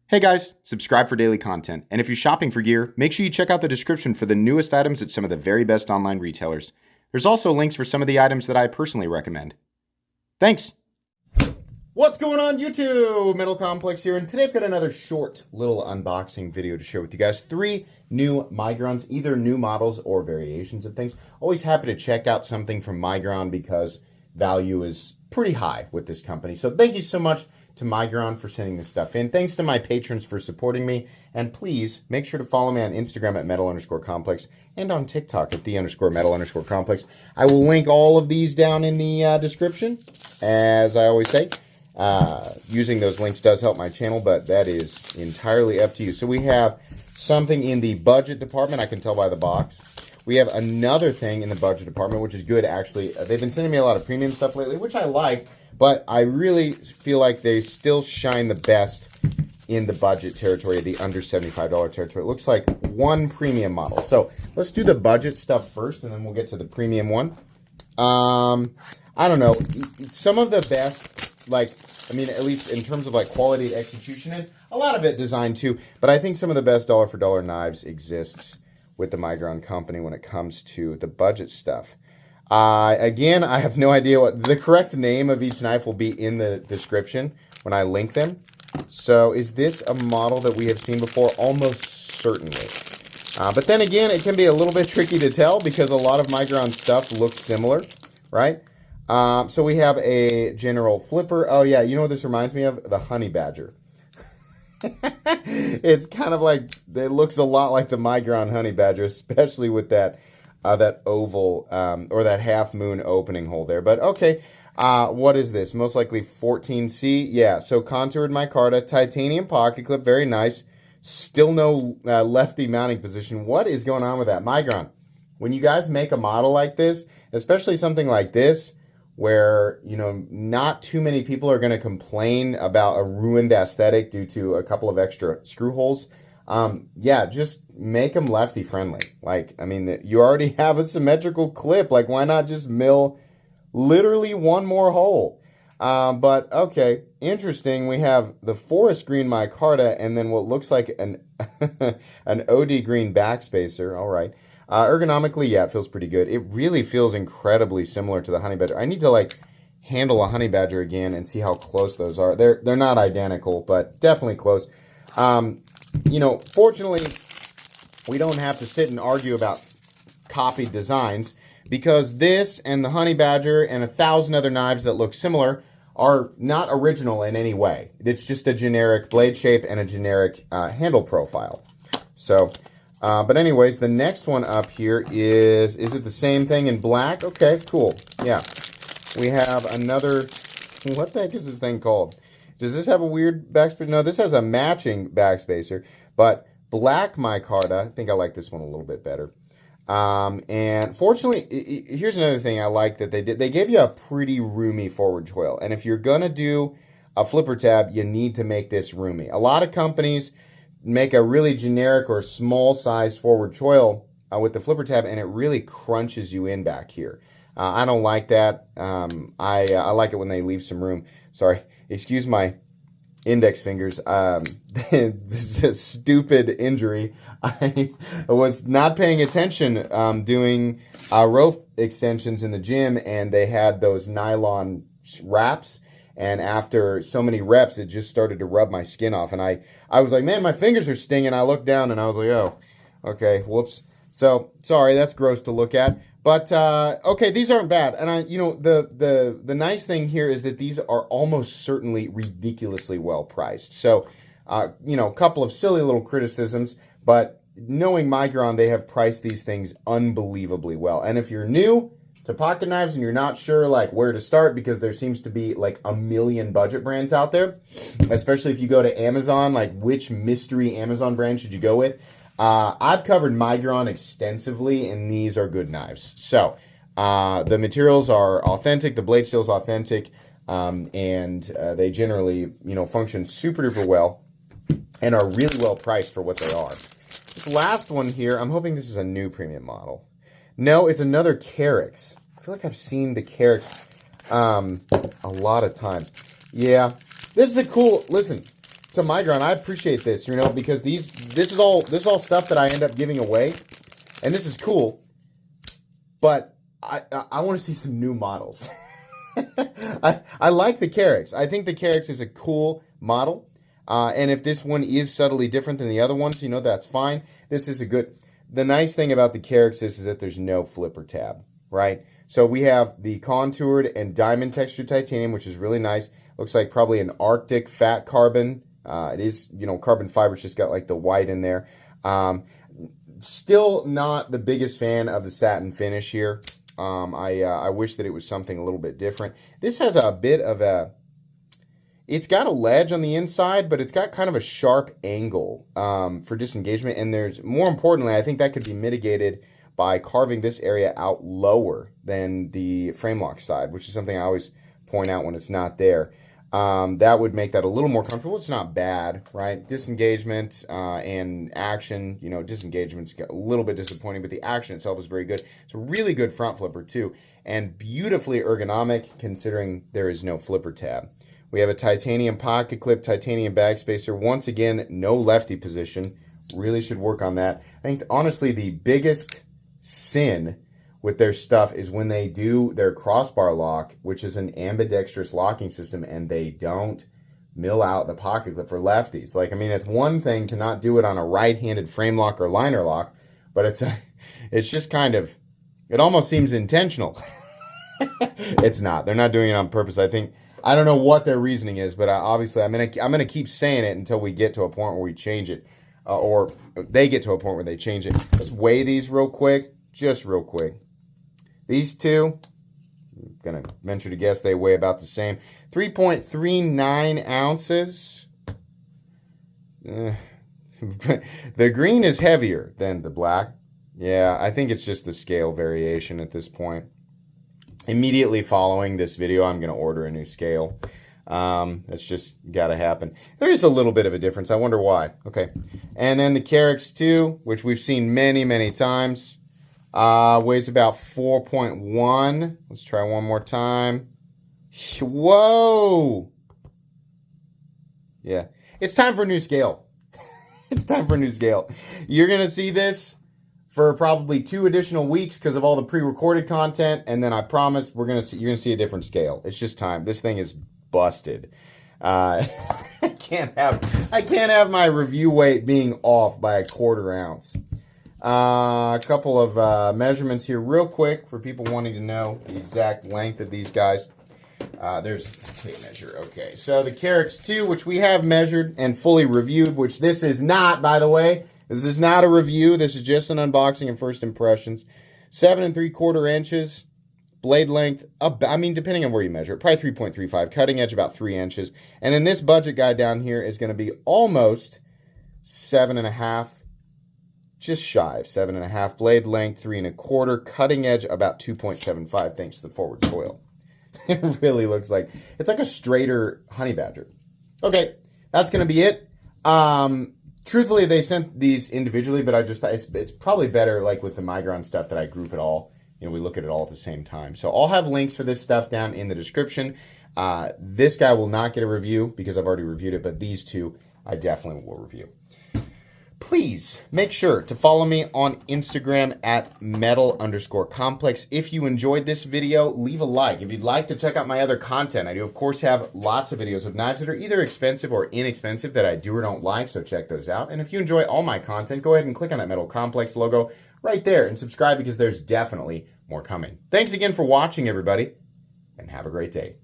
Hey guys, subscribe for daily content. And if you're shopping for gear, make sure you check out the description for the newest items at some of the very best online retailers. There's also links for some of the items that I personally recommend. Thanks! What's going on YouTube? Metal Complex here, and today I've got another short little unboxing video to share with you guys. 3 new Migrons, either new models or variations of things. Always happy to check out something from Migron because value is pretty high with this company. So thank you so much to Migron for sending this stuff in. Thanks to my patrons for supporting me. And please make sure to follow me on Instagram at metal_complex and on TikTok at _metal_complex. I will link all of these down in the description, as I always say. Using those links does help my channel, but that is entirely up to you. So we have something in the budget department. I can tell by the box. We have another thing in the budget department, which is good, actually. They've been sending me a lot of premium stuff lately, which I like, but I really feel like they still shine the best in the budget territory, the under $75 territory. It looks like one premium model. So let's do the budget stuff first, and then we'll get to the premium one. I don't know. Some of the best, at least in terms of quality execution, and a lot of it designed too, but I think some of the best dollar for dollar knives exists with the Migron company when it comes to the budget stuff. Again, I have no idea what the correct name of each knife will be in the description when I link them. So is this a model that we have seen before? Almost certainly. But then again, it can be a little bit tricky to tell because a lot of Migron stuff looks similar, right? So we have a general flipper. Oh yeah, you know what this reminds me of? The honey badger. It's kind of like, it looks a lot like the Migron honey badger, especially with that oval or that half moon opening hole there. But okay, what is this? Most likely 14C. Yeah, so contoured micarta, titanium pocket clip, very nice. Still no lefty mounting position. What is going on with that? Migron, when you guys make a model like this, especially something like this, where, you know, not too many people are going to complain about a ruined aesthetic due to a couple of extra screw holes. Yeah, just make them lefty friendly. You already have a symmetrical clip. Why not just mill literally one more hole? But okay, interesting. We have the forest green micarta and then what looks like an an OD green backspacer. All right. Ergonomically, yeah, it feels pretty good. It really feels incredibly similar to the honey badger. I need to handle a honey badger again and see how close those are. They're not identical, but definitely close. You know, fortunately, we don't have to sit and argue about copied designs because this and the honey badger and 1,000 other knives that look similar are not original in any way. It's just a generic blade shape and a generic handle profile. So, but anyways, the next one up here is it the same thing in black? Okay, cool. Yeah. We have another, what the heck is this thing called? Does this have a weird backspacer? No, this has a matching backspacer, but black micarta. I think I like this one a little bit better. And fortunately, here's another thing I like that they did. They gave you a pretty roomy forward choil. And if you're going to do a flipper tab, you need to make this roomy. A lot of companies make a really generic or small size forward choil with the flipper tab, and it really crunches you in back here. I don't like that. I like it when they leave some room. Sorry, excuse my index fingers. This is a stupid injury. I was not paying attention doing rope extensions in the gym, and they had those nylon wraps. And after so many reps, it just started to rub my skin off. And I was like, man, my fingers are stinging. I looked down and I was like, oh, okay, whoops. So, sorry, that's gross to look at. But, okay, these aren't bad. And the nice thing here is that these are almost certainly ridiculously well priced. So, a couple of silly little criticisms, but knowing Migron, they have priced these things unbelievably well. And if you're new to pocket knives and you're not sure where to start, because there seems to be a million budget brands out there, especially if you go to Amazon, which mystery Amazon brand should you go with? I've covered Migron extensively, and these are good knives. So the materials are authentic, the blade steel is authentic, and they generally function super duper well and are really well priced for what they are. This last one here, I'm hoping this is a new premium model. No, it's another Carix. I feel like I've seen the Carix a lot of times. Yeah, this is a cool, listen, to Migron. I appreciate this, because this is all stuff that I end up giving away, and this is cool. But I want to see some new models. I like the Carex. I think the Carex is a cool model. And if this one is subtly different than the other ones, that's fine. This is a good... The nice thing about the Carex is that there's no flipper tab, right? So we have the contoured and diamond texture titanium, which is really nice. Looks like probably an Arctic fat carbon. It is, carbon fiber's just got like the white in there. Still not the biggest fan of the satin finish here. I wish that it was something a little bit different. This has a bit of a... It's got a ledge on the inside, but it's got kind of a sharp angle for disengagement. And there's, more importantly, I think that could be mitigated by carving this area out lower than the frame lock side, which is something I always point out when it's not there. That would make that a little more comfortable. It's not bad, right? Disengagement and action, disengagement's a little bit disappointing, but the action itself is very good. It's a really good front flipper too, and beautifully ergonomic considering there is no flipper tab. We have a titanium pocket clip, titanium bag spacer. Once again, no lefty position. Really should work on that. I think, honestly, the biggest sin with their stuff is when they do their crossbar lock, which is an ambidextrous locking system, and they don't mill out the pocket clip for lefties. It's one thing to not do it on a right-handed frame lock or liner lock, but it's just kind of, it almost seems intentional. It's not. They're not doing it on purpose. I don't know what their reasoning is, but obviously I'm gonna keep saying it until we get to a point where we change it, or they get to a point where they change it. Let's weigh these real quick, just real quick. These two, I'm gonna venture to guess they weigh about the same. 3.39 ounces. The green is heavier than the black. Yeah, I think it's just the scale variation at this point. Immediately following this video, I'm going to order a new scale. That's just got to happen. There is a little bit of a difference. I wonder why. Okay. And then the Carex 2, which we've seen many, many times, weighs about 4.1. Let's try one more time. Whoa! Yeah. It's time for a new scale. It's time for a new scale. You're going to see this for probably 2 additional weeks because of all the pre-recorded content, and then I promise you're gonna see a different scale. It's just time. This thing is busted. I can't have my review weight being off by 1/4 ounce. A couple of measurements here, real quick, for people wanting to know the exact length of these guys. There's a tape measure. Okay, so the Carex 2, which we have measured and fully reviewed, which this is not, by the way. This is not a review. This is just an unboxing and first impressions. 7 3/4 inches. Blade length, depending on where you measure it, probably 3.35. Cutting edge about 3 inches. And then this budget guy down here is going to be almost 7.5. Just shy of 7.5. Blade length 3 1/4. Cutting edge about 2.75 thanks to the forward coil. It really looks like it's like a straighter honey badger. Okay, that's going to be it. Truthfully, they sent these individually, but I just thought it's probably better, like with the Migron stuff, that I group it all. We look at it all at the same time. So I'll have links for this stuff down in the description. This guy will not get a review because I've already reviewed it, but these two I definitely will review. Please make sure to follow me on Instagram at metal_complex. If you enjoyed this video, leave a like. If you'd like to check out my other content, I do, of course, have lots of videos of knives that are either expensive or inexpensive that I do or don't like, so check those out. And if you enjoy all my content, go ahead and click on that Metal Complex logo right there and subscribe because there's definitely more coming. Thanks again for watching, everybody, and have a great day.